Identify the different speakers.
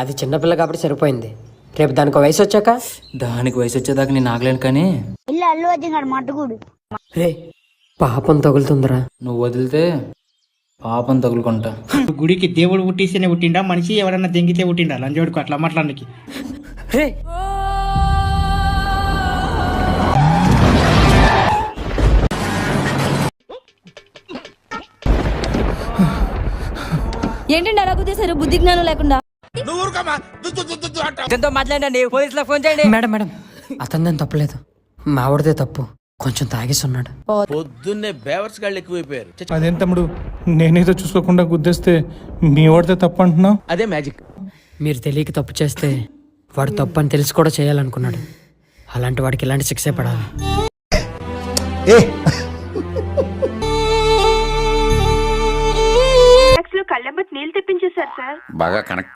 Speaker 1: అది చిన్నపిల్ల కాబట్టి సరిపోయింది. రేపు దానికి వయసు వచ్చాక
Speaker 2: దానికి వయసు వచ్చేదాకా నేను ఆగలేను కానీ
Speaker 3: ఇల్లు అల్లు వచ్చింది మట్టుకుడు.
Speaker 1: రే పాపం తగులుతుందిరా.
Speaker 2: నువ్వు వదిలితే పాపం తగులుకుంటా.
Speaker 4: గుడికి దేవుడు పుట్టిస్తేనే పుట్టిండా మనిషి ఎవరన్నా దెంగితే పుట్టిండా లంజోడుకు అట్లా మాట్లాడానికి.
Speaker 1: రే
Speaker 5: ఏంటండి అలా కుదేశారు బుద్ధి జ్ఞానం లేకుండా?
Speaker 2: మాట్లాడండి, పోలీసులకు ఫోన్ చేయండి.
Speaker 1: మేడం మేడం అతనిదేం తప్పలేదు, మావాడిదే తప్పు. కొంచెం తాగేస్తున్నాడు.
Speaker 6: పొద్దున్నే బేవర్స్ గాళ్ళు ఎక్కువైపోయారు.
Speaker 7: అదేం తమ్ముడు, నేనేదో చూసుకోకుండా గుద్దేస్తే మీ వాడితే తప్పు అంటున్నావు?
Speaker 6: అదే మ్యాజిక్.
Speaker 1: మీరు తెలియక తప్పు చేస్తే వాడు తప్పు అని తెలిసి కూడా చేయాలనుకున్నాడు. అలాంటి వాడికి ఇలాంటి శిక్షే పడాలి.
Speaker 8: కళ్ళెంబట్ నీళ్ళు తెప్పించేశారు సార్.
Speaker 6: బాగా కనెక్ట్